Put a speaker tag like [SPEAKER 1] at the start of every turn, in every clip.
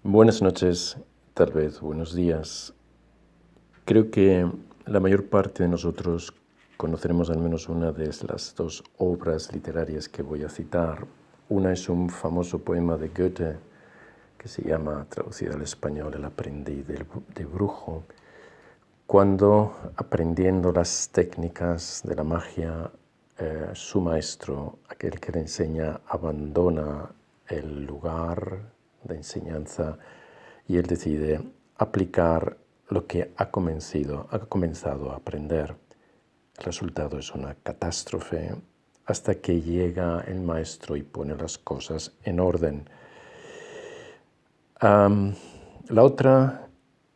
[SPEAKER 1] Buenas noches, tal vez buenos días. Creo que la mayor parte de nosotros conoceremos al menos una de las dos obras literarias que voy a citar. Una es un famoso poema de Goethe que se llama, traducido al español, El aprendiz de brujo, cuando, aprendiendo las técnicas de la magia, su maestro, aquel que le enseña, abandona el lugar de enseñanza y él decide aplicar lo que ha comenzado a aprender. El resultado es una catástrofe hasta que llega el maestro y pone las cosas en orden. La otra,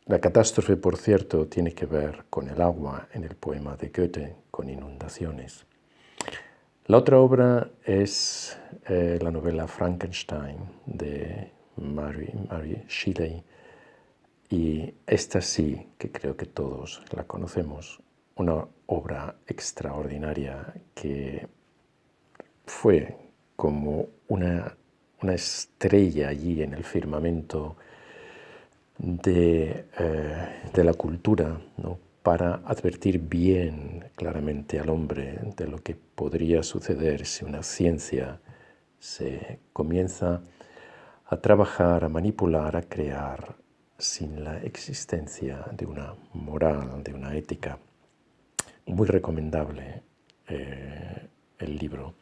[SPEAKER 1] la catástrofe, por cierto, tiene que ver con el agua en el poema de Goethe, con inundaciones. La otra obra es la novela Frankenstein de Mary Shelley, y esta sí que creo que todos la conocemos, una obra extraordinaria que fue como una estrella allí en el firmamento de la cultura, ¿no? Para advertir bien claramente al hombre de lo que podría suceder si una ciencia se comienza a trabajar, a manipular, a crear sin la existencia de una moral, de una ética. Muy recomendable el libro.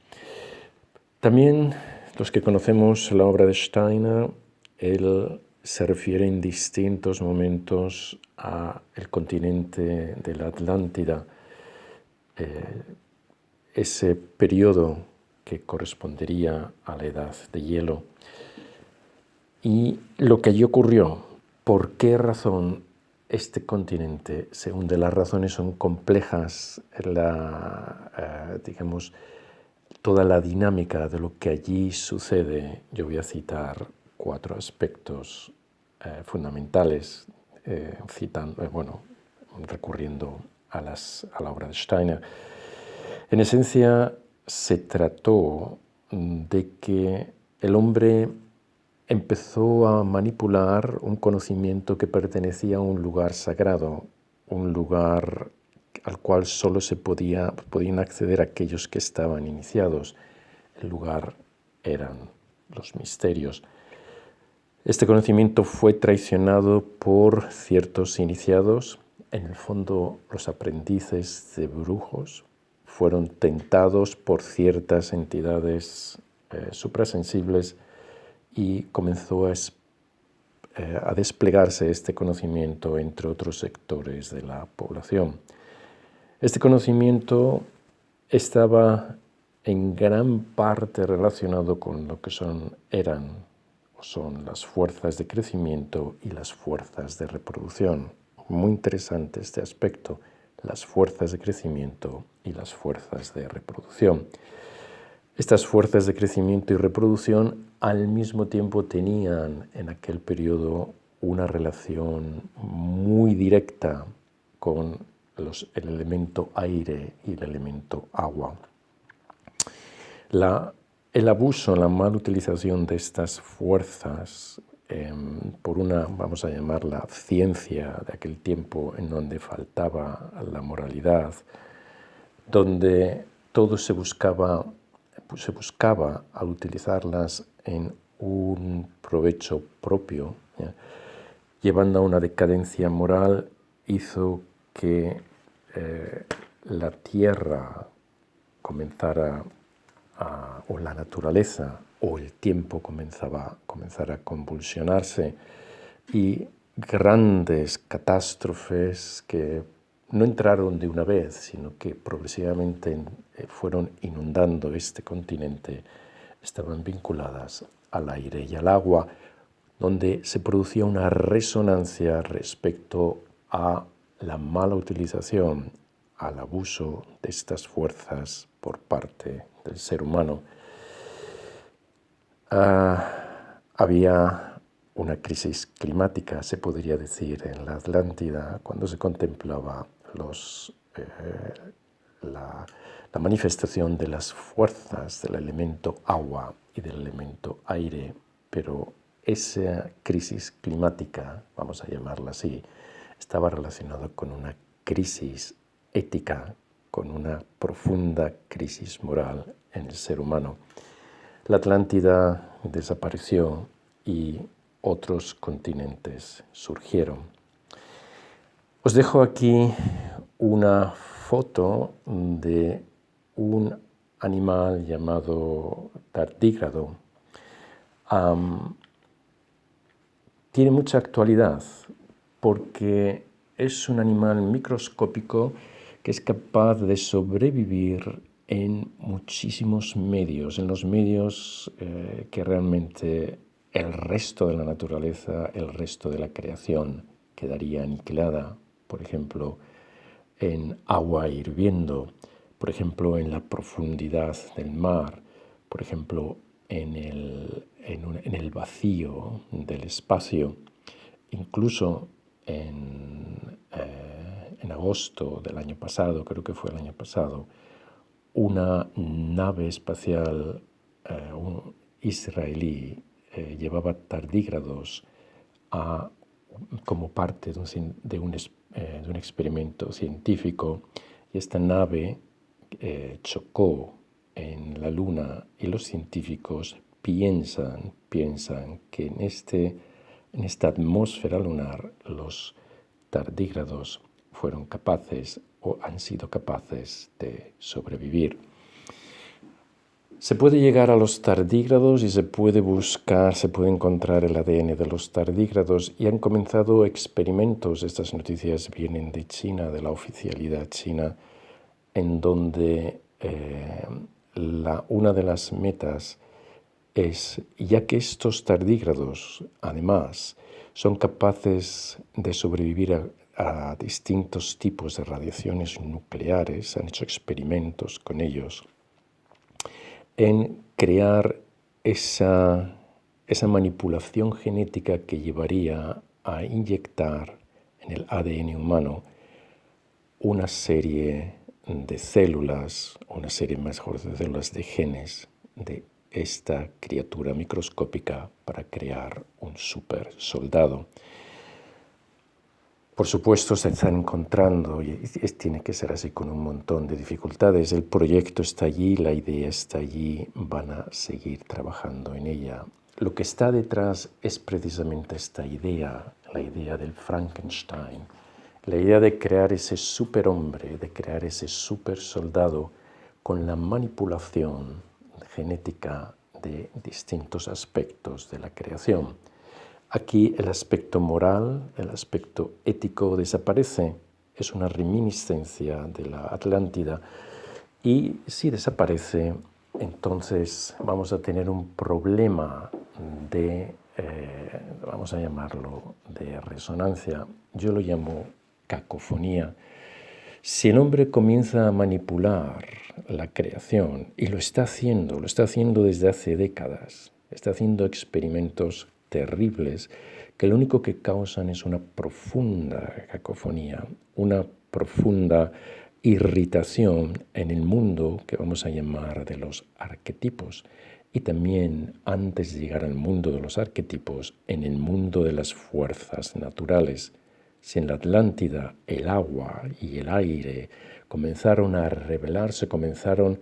[SPEAKER 1] También los que conocemos la obra de Steiner, él se refiere en distintos momentos al continente de la Atlántida, ese periodo que correspondería a la edad de hielo. Y lo que allí ocurrió, por qué razón este continente se hunde. Las razones son complejas, digamos, toda la dinámica de lo que allí sucede. Yo voy a citar 4 aspectos fundamentales, recurriendo a la obra de Steiner. En esencia, se trató de que el hombre empezó a manipular un conocimiento que pertenecía a un lugar sagrado, un lugar al cual solo podían acceder aquellos que estaban iniciados. El lugar eran los misterios. Este conocimiento fue traicionado por ciertos iniciados. En el fondo, los aprendices de brujos fueron tentados por ciertas entidades suprasensibles y comenzó a desplegarse este conocimiento entre otros sectores de la población. Este conocimiento estaba en gran parte relacionado con lo que eran las fuerzas de crecimiento y las fuerzas de reproducción. Muy interesante este aspecto, las fuerzas de crecimiento y las fuerzas de reproducción. Estas fuerzas de crecimiento y reproducción al mismo tiempo tenían en aquel periodo una relación muy directa con el elemento aire y el elemento agua. El abuso, la mala utilización de estas fuerzas por una, vamos a llamarla, ciencia de aquel tiempo en donde faltaba la moralidad, donde todo se buscaba al utilizarlas en un provecho propio, ¿ya? Llevando a una decadencia moral, hizo que la tierra comenzara o la naturaleza o el tiempo comenzara a convulsionarse y grandes catástrofes que no entraron de una vez, sino que progresivamente fueron inundando este continente, estaban vinculadas al aire y al agua, donde se producía una resonancia respecto a la mala utilización, al abuso de estas fuerzas por parte del ser humano. Había una crisis climática, se podría decir, en la Atlántida, cuando se contemplaba la manifestación de las fuerzas del elemento agua y del elemento aire, pero esa crisis climática, vamos a llamarla así, estaba relacionada con una crisis ética, con una profunda crisis moral en el ser humano. La Atlántida desapareció y otros continentes surgieron. Os dejo aquí una foto de un animal llamado tardígrado. Tiene mucha actualidad porque es un animal microscópico que es capaz de sobrevivir en muchísimos medios, en los medios que realmente el resto de la naturaleza, el resto de la creación quedaría aniquilada. Por ejemplo, en agua hirviendo, por ejemplo, en la profundidad del mar, por ejemplo, en el vacío del espacio. Incluso en agosto del año pasado, creo que fue el año pasado, una nave espacial israelí llevaba tardígrados como parte de un experimento científico, y esta nave chocó en la Luna, y los científicos piensan que en esta atmósfera lunar los tardígrados fueron capaces o han sido capaces de sobrevivir. Se puede llegar a los tardígrados y se puede buscar, se puede encontrar el ADN de los tardígrados, y han comenzado experimentos. Estas noticias vienen de China, de la oficialidad china, en donde una de las metas es, ya que estos tardígrados además son capaces de sobrevivir a distintos tipos de radiaciones nucleares, han hecho experimentos con ellos, en crear esa manipulación genética que llevaría a inyectar en el ADN humano una serie de células, una serie mejor de células, de genes de esta criatura microscópica para crear un super soldado. Por supuesto, se están encontrando, y tiene que ser así, con un montón de dificultades. El proyecto está allí, la idea está allí, van a seguir trabajando en ella. Lo que está detrás es precisamente esta idea, la idea del Frankenstein, la idea de crear ese superhombre, de crear ese super soldado con la manipulación genética de distintos aspectos de la creación. Aquí el aspecto moral, el aspecto ético desaparece, es una reminiscencia de la Atlántida, y si desaparece, entonces vamos a tener un problema de, vamos a llamarlo, de resonancia. Yo lo llamo cacofonía. Si el hombre comienza a manipular la creación, y lo está haciendo desde hace décadas, está haciendo experimentos terribles que lo único que causan es una profunda cacofonía, una profunda irritación en el mundo que vamos a llamar de los arquetipos, y también, antes de llegar al mundo de los arquetipos, en el mundo de las fuerzas naturales. Si en la Atlántida el agua y el aire comenzaron a rebelarse, comenzaron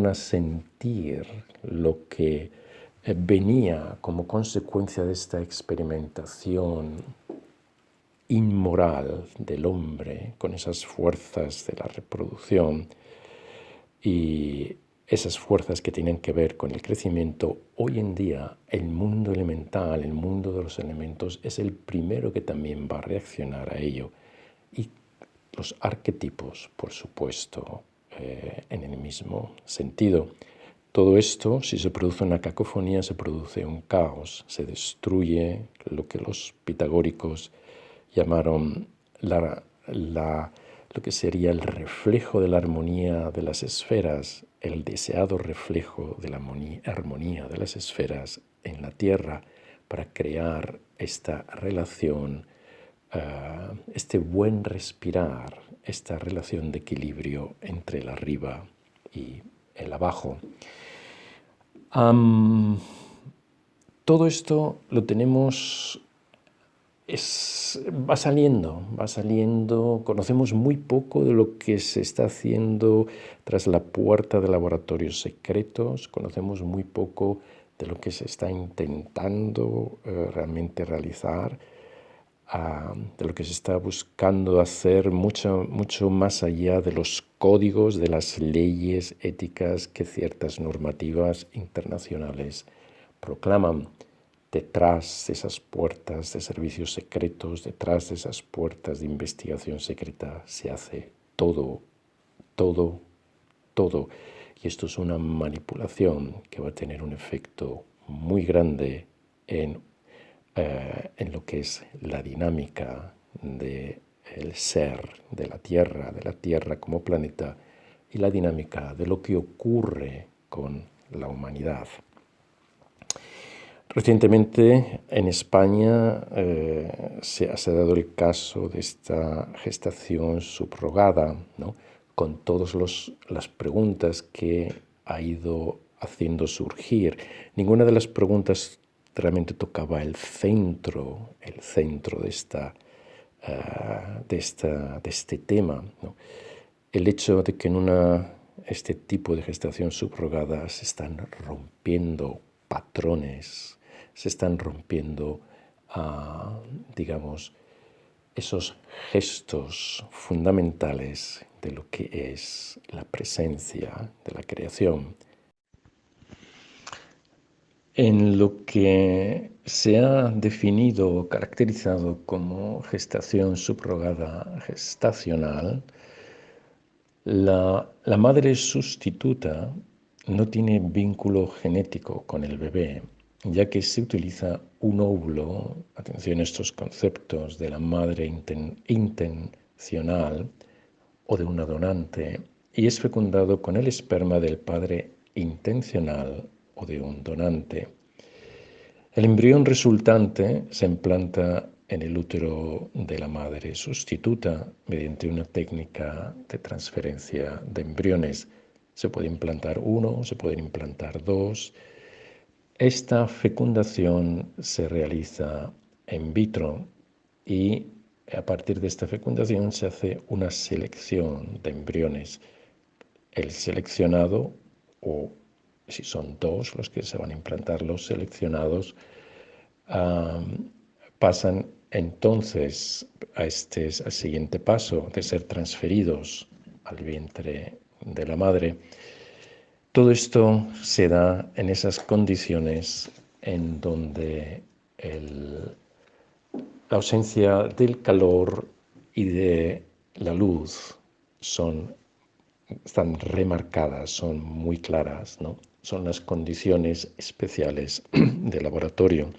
[SPEAKER 1] a sentir lo que venía como consecuencia de esta experimentación inmoral del hombre con esas fuerzas de la reproducción y esas fuerzas que tienen que ver con el crecimiento. Hoy en día el mundo elemental, el mundo de los elementos, es el primero que también va a reaccionar a ello. Y los arquetipos, por supuesto, en el mismo sentido. Todo esto, si se produce una cacofonía, se produce un caos, se destruye lo que los pitagóricos llamaron lo que sería el reflejo de la armonía de las esferas, el deseado reflejo de la armonía de las esferas en la Tierra, para crear esta relación, este buen respirar, esta relación de equilibrio entre el arriba y el abajo. todo esto lo tenemos, va saliendo, conocemos muy poco de lo que se está haciendo tras la puerta de laboratorios secretos, conocemos muy poco de lo que se está intentando realmente realizar, de lo que se está buscando hacer mucho más allá de los códigos, de las leyes éticas que ciertas normativas internacionales proclaman. Detrás de esas puertas de servicios secretos, detrás de esas puertas de investigación secreta, se hace todo, todo, todo. Y esto es una manipulación que va a tener un efecto muy grande en lo que es la dinámica del ser de la Tierra como planeta y la dinámica de lo que ocurre con la humanidad. Recientemente en España se ha dado el caso de esta gestación subrogada, ¿no? Con todas las preguntas que ha ido haciendo surgir. Ninguna de las preguntas realmente tocaba el centro de este tema, ¿no? El hecho de que en este tipo de gestación subrogada se están rompiendo patrones, se están rompiendo, digamos, esos gestos fundamentales de lo que es la presencia de la creación. En lo que se ha definido o caracterizado como gestación subrogada gestacional, la madre sustituta no tiene vínculo genético con el bebé, ya que se utiliza un óvulo, atención a estos conceptos de la madre intencional o de una donante, y es fecundado con el esperma del padre intencional o de un donante. El embrión resultante se implanta en el útero de la madre sustituta mediante una técnica de transferencia de embriones. Se puede implantar uno, se pueden implantar dos. Esta fecundación se realiza in vitro y a partir de esta fecundación se hace una selección de embriones. El seleccionado, o si son dos los que se van a implantar, los seleccionados, pasan entonces al siguiente paso de ser transferidos al vientre de la madre. Todo esto se da en esas condiciones en donde la ausencia del calor y de la luz están remarcadas, son muy claras, ¿no? Son las condiciones especiales de laboratorio.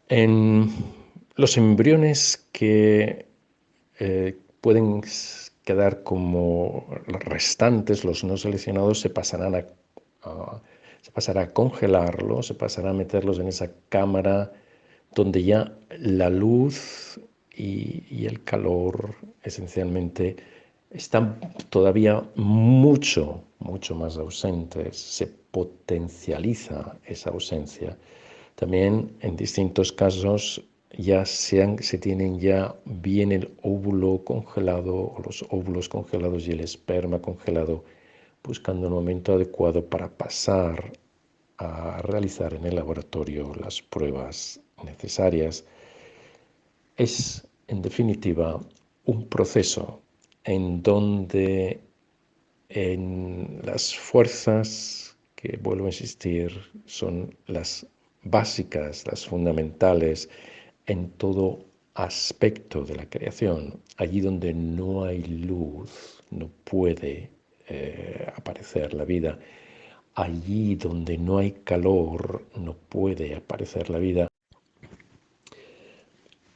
[SPEAKER 1] En los embriones que pueden quedar como los restantes, los no seleccionados, se pasará a congelarlos, se pasará a meterlos en esa cámara donde ya la luz y el calor esencialmente están todavía mucho más ausentes, se potencializa esa ausencia. También en distintos casos ya se tienen ya bien el óvulo congelado o los óvulos congelados y el esperma congelado, buscando un momento adecuado para pasar a realizar en el laboratorio las pruebas necesarias. Es, en definitiva, un proceso en donde en las fuerzas, que vuelvo a insistir, son las básicas, las fundamentales en todo aspecto de la creación. Allí donde no hay luz, no puede aparecer la vida. Allí donde no hay calor, no puede aparecer la vida.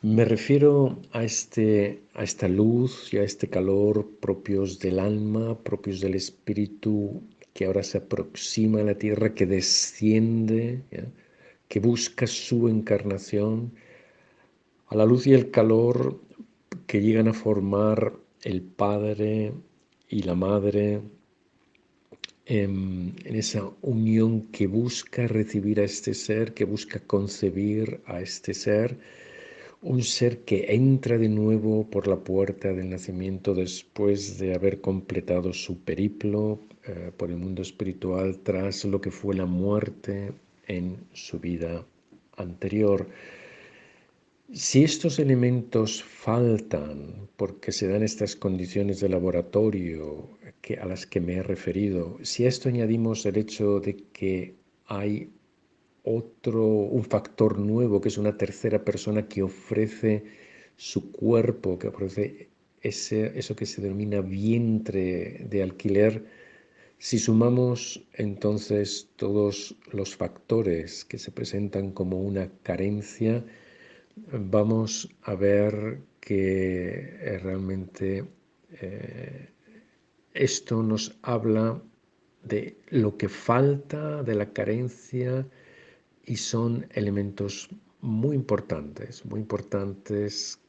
[SPEAKER 1] Me refiero a esta luz y a este calor propios del alma, propios del espíritu, que ahora se aproxima a la tierra, que desciende, ¿ya? Que busca su encarnación, a la luz y el calor que llegan a formar el Padre y la Madre en esa unión que busca recibir a este ser, que busca concebir a este ser, un ser que entra de nuevo por la puerta del nacimiento después de haber completado su periplo por el mundo espiritual tras lo que fue la muerte en su vida anterior. Si estos elementos faltan porque se dan estas condiciones de laboratorio a las que me he referido, si a esto añadimos el hecho de que hay un factor nuevo, que es una tercera persona que ofrece su cuerpo, que ofrece eso que se denomina vientre de alquiler, si sumamos entonces todos los factores que se presentan como una carencia, vamos a ver que realmente esto nos habla de lo que falta, de la carencia, y son elementos muy importantes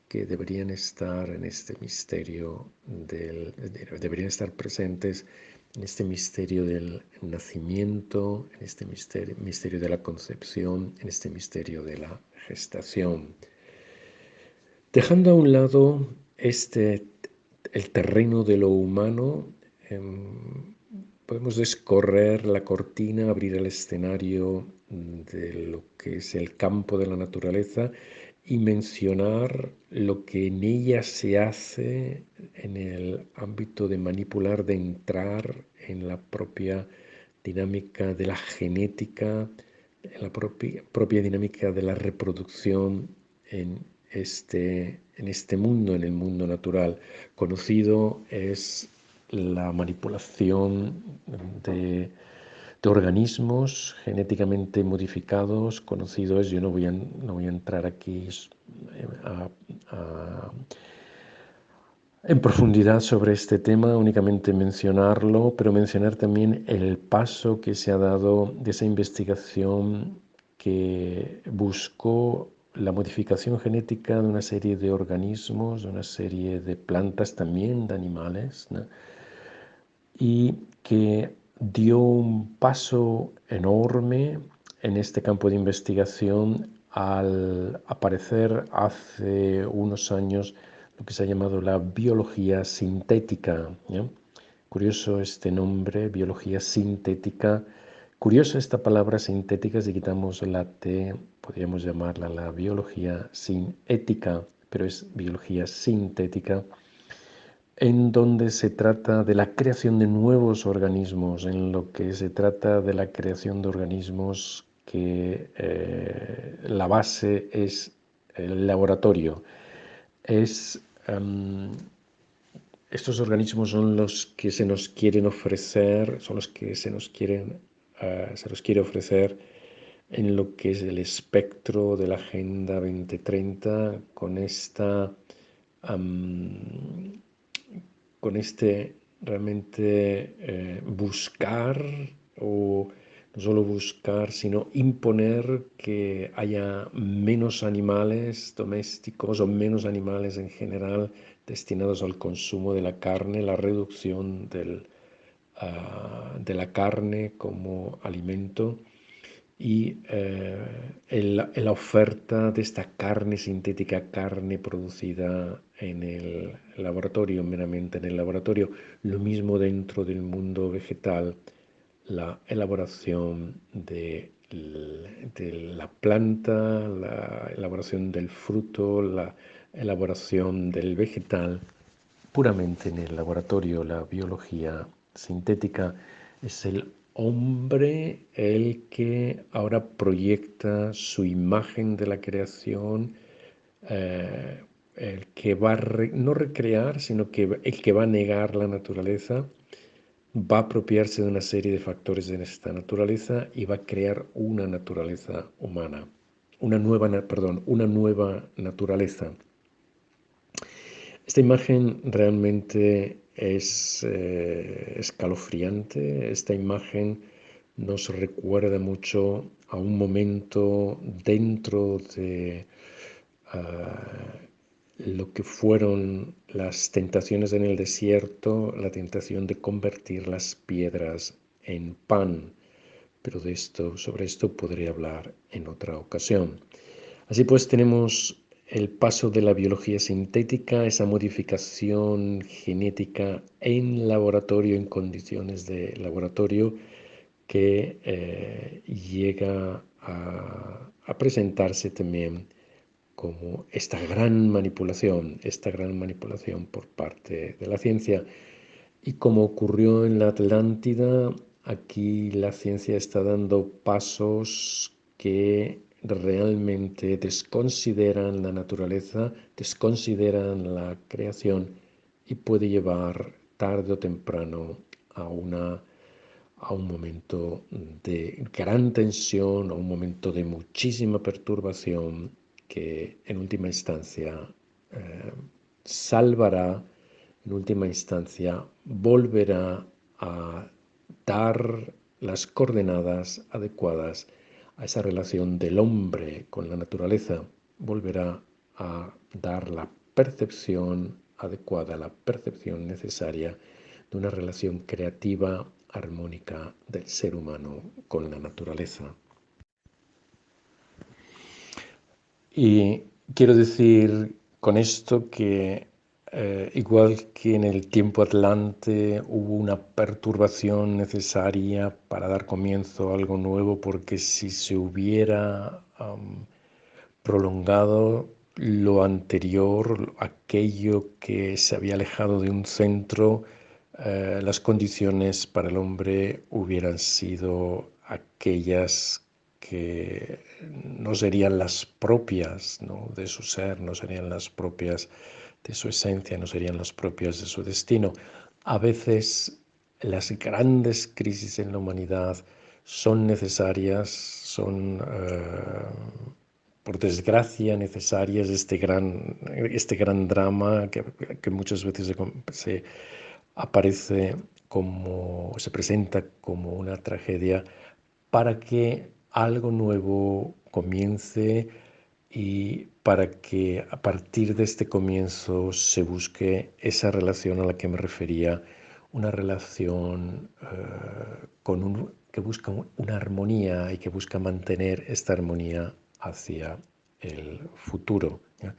[SPEAKER 1] que deberían estar en este misterio deberían estar presentes en este misterio del nacimiento, en este misterio de la concepción, en este misterio de la gestación. Dejando a un lado el terreno de lo humano, podemos descorrer la cortina, abrir el escenario de lo que es el campo de la naturaleza y mencionar lo que en ella se hace en el ámbito de manipular, de entrar en la propia dinámica de la genética, en la propia dinámica de la reproducción en este mundo, en el mundo natural. Conocido es la manipulación de organismos genéticamente modificados. Conocido es, yo no voy a entrar aquí a, a, en profundidad sobre este tema, únicamente mencionarlo, pero mencionar también el paso que se ha dado de esa investigación que buscó la modificación genética de una serie de organismos, de una serie de plantas también, de animales, ¿no? Y que dio un paso enorme en este campo de investigación al aparecer hace unos años lo que se ha llamado la biología sintética, ¿ya? Curioso este nombre, biología sintética. Curiosa esta palabra sintética, si quitamos la T, podríamos llamarla la biología sin ética, pero es biología sintética, en donde se trata de la creación de nuevos organismos, en lo que se trata de la creación de organismos que la base es el laboratorio. Estos organismos son los que se nos quieren ofrecer, son los que se nos quiere ofrecer en lo que es el espectro de la Agenda 2030 con este realmente buscar, o no solo buscar, sino imponer que haya menos animales domésticos o menos animales en general destinados al consumo de la carne, la reducción de la carne como alimento y la oferta de esta carne sintética, carne producida en el laboratorio, meramente en el laboratorio, lo mismo dentro del mundo vegetal, la elaboración de la planta, la elaboración del fruto, la elaboración del vegetal, puramente en el laboratorio. La biología sintética es el hombre el que ahora proyecta su imagen de la creación, eh, el que va a no recrear, sino que el que va a negar la naturaleza, va a apropiarse de una serie de factores de esta naturaleza y va a crear una naturaleza humana, una nueva naturaleza. Esta imagen realmente es escalofriante. Esta imagen nos recuerda mucho a un momento dentro de lo que fueron las tentaciones en el desierto, la tentación de convertir las piedras en pan, pero sobre esto podré hablar en otra ocasión. Así pues, tenemos el paso de la biología sintética, esa modificación genética en laboratorio, en condiciones de laboratorio, que llega a presentarse también como esta gran manipulación por parte de la ciencia. Y como ocurrió en la Atlántida, aquí la ciencia está dando pasos que realmente desconsideran la naturaleza, desconsideran la creación y puede llevar tarde o temprano a a un momento de gran tensión, a un momento de muchísima perturbación que en última instancia eh, salvará, en última instancia volverá a dar las coordenadas adecuadas a esa relación del hombre con la naturaleza, volverá a dar la percepción adecuada, la percepción necesaria de una relación creativa, armónica del ser humano con la naturaleza. Y quiero decir con esto que igual que en el tiempo atlante hubo una perturbación necesaria para dar comienzo a algo nuevo, porque si se hubiera prolongado lo anterior, aquello que se había alejado de un centro, las condiciones para el hombre hubieran sido aquellas que no serían las propias, ¿no?, de su ser, no serían las propias de su esencia, no serían las propias de su destino. A veces las grandes crisis en la humanidad son necesarias, son por desgracia necesarias, este gran drama que muchas veces se aparece como, se presenta como una tragedia para que algo nuevo comience y para que a partir de este comienzo se busque esa relación a la que me refería, una relación que busca una armonía y que busca mantener esta armonía hacia el futuro, ¿ya?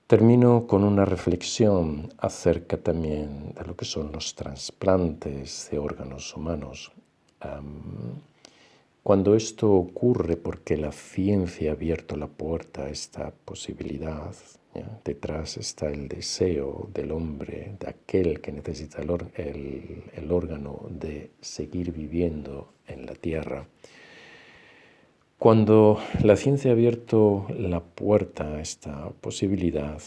[SPEAKER 1] Termino con una reflexión acerca también de lo que son los trasplantes de órganos humanos. Cuando esto ocurre, porque la ciencia ha abierto la puerta a esta posibilidad, ¿ya? Detrás está el deseo del hombre, de aquel que necesita el órgano, de seguir viviendo en la tierra. Cuando la ciencia ha abierto la puerta a esta posibilidad,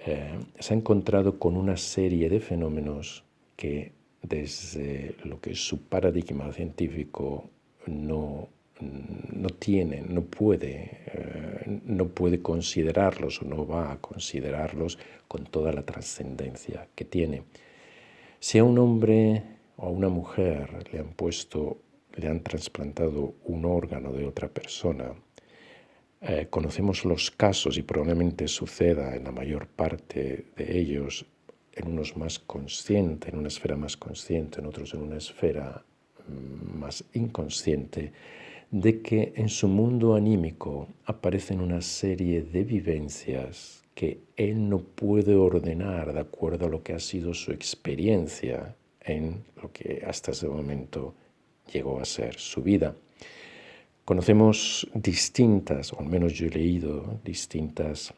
[SPEAKER 1] se ha encontrado con una serie de fenómenos que desde lo que es su paradigma científico no tiene, no puede considerarlos o no va a considerarlos con toda la trascendencia que tiene. Si a un hombre o a una mujer le han trasplantado un órgano de otra persona, conocemos los casos y probablemente suceda en la mayor parte de ellos, en unos más consciente, en una esfera más consciente, en otros en una esfera más inconsciente, de que en su mundo anímico aparecen una serie de vivencias que él no puede ordenar de acuerdo a lo que ha sido su experiencia en lo que hasta ese momento llegó a ser su vida. Conocemos distintas, o al menos yo he leído distintos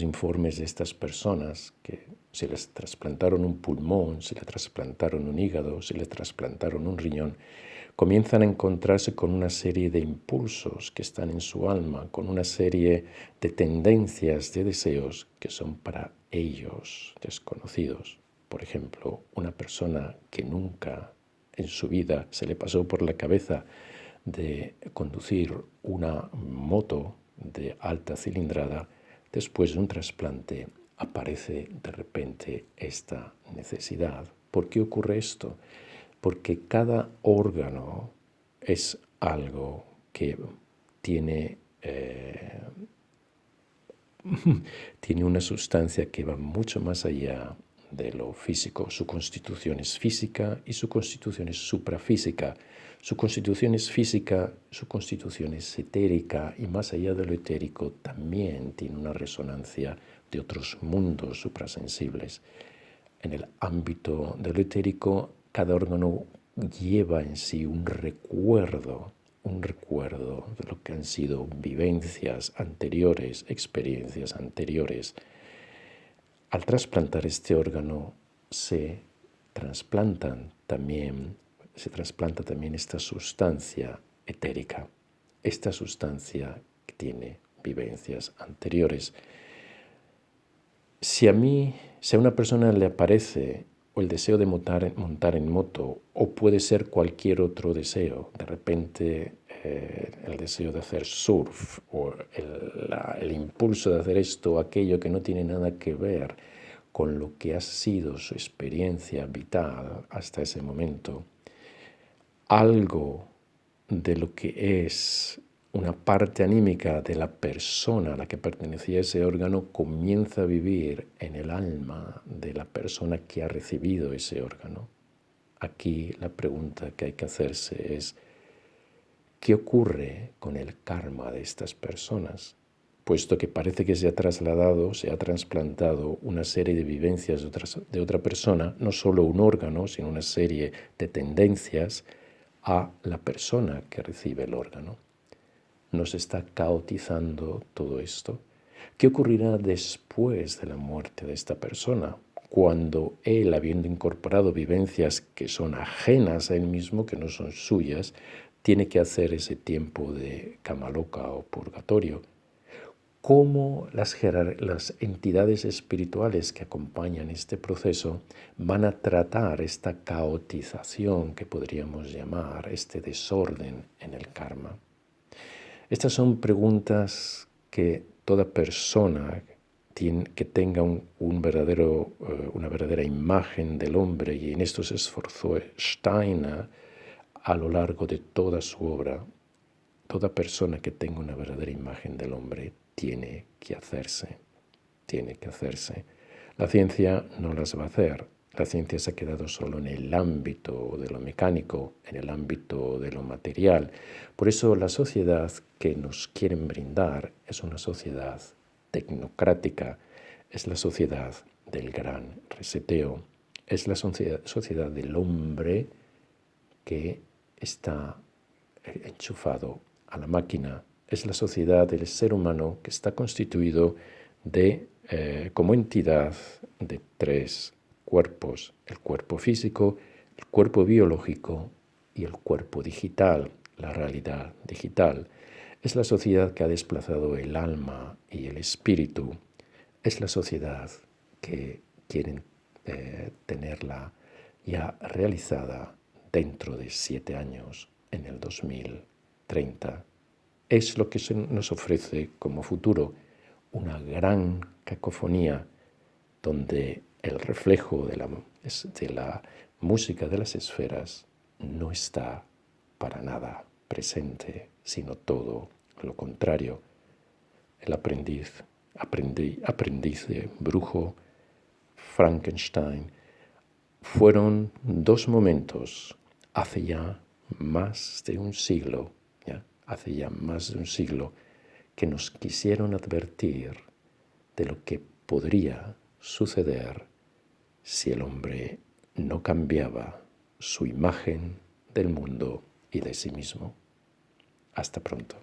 [SPEAKER 1] informes de estas personas que se les trasplantaron un pulmón, se les trasplantaron un hígado, se les trasplantaron un riñón, comienzan a encontrarse con una serie de impulsos que están en su alma, con una serie de tendencias, de deseos que son para ellos desconocidos. Por ejemplo, una persona que nunca en su vida se le pasó por la cabeza de conducir una moto de alta cilindrada, después de un trasplante aparece de repente esta necesidad. ¿Por qué ocurre esto? Porque cada órgano es algo que tiene tiene una sustancia que va mucho más allá de lo físico. Su constitución es física y su constitución es suprafísica. Su constitución es física, su constitución es etérica y más allá de lo etérico también tiene una resonancia de otros mundos suprasensibles. En el ámbito de lo etérico, cada órgano lleva en sí un recuerdo de lo que han sido vivencias anteriores, experiencias anteriores. Al trasplantar este órgano se trasplanta también esta sustancia etérica, esta sustancia que tiene vivencias anteriores. Si a una persona le aparece o el deseo de montar en moto, o puede ser cualquier otro deseo, de repente el deseo de hacer surf o el impulso de hacer esto o aquello que no tiene nada que ver con lo que ha sido su experiencia vital hasta ese momento, algo de lo que es una parte anímica de la persona a la que pertenecía ese órgano comienza a vivir en el alma de la persona que ha recibido ese órgano. Aquí la pregunta que hay que hacerse es, ¿qué ocurre con el karma de estas personas? Puesto que parece que se ha trasplantado una serie de vivencias de otra persona, no solo un órgano, sino una serie de tendencias a la persona que recibe el órgano. Nos está caotizando todo esto. ¿Qué ocurrirá después de la muerte de esta persona? Cuando él, habiendo incorporado vivencias que son ajenas a él mismo, que no son suyas, tiene que hacer ese tiempo de cama loca o purgatorio. ¿Cómo las entidades espirituales que acompañan este proceso van a tratar esta caotización que podríamos llamar, este desorden en el karma? Estas son preguntas que toda persona que tenga una verdadera imagen del hombre, y en esto se esforzó Steiner a lo largo de toda su obra, toda persona que tenga una verdadera imagen del hombre tiene que hacerse. La ciencia no las va a hacer. La ciencia se ha quedado solo en el ámbito de lo mecánico, en el ámbito de lo material. Por eso la sociedad que nos quieren brindar es una sociedad tecnocrática, es la sociedad del gran reseteo, es la sociedad del hombre que está enchufado a la máquina, es la sociedad del ser humano que está constituido como entidad de 3 cuerpos: el cuerpo físico, el cuerpo biológico y el cuerpo digital, la realidad digital. Es la sociedad que ha desplazado el alma y el espíritu. Es la sociedad que quieren tenerla ya realizada dentro de 7 años, en el 2030. Es lo que se nos ofrece como futuro, una gran cacofonía donde el reflejo de la música de las esferas no está para nada presente, sino todo lo contrario. El aprendiz de brujo, Frankenstein, fueron 2 momentos hace ya más de un siglo, que nos quisieron advertir de lo que podría suceder si el hombre no cambiaba su imagen del mundo y de sí mismo. Hasta pronto.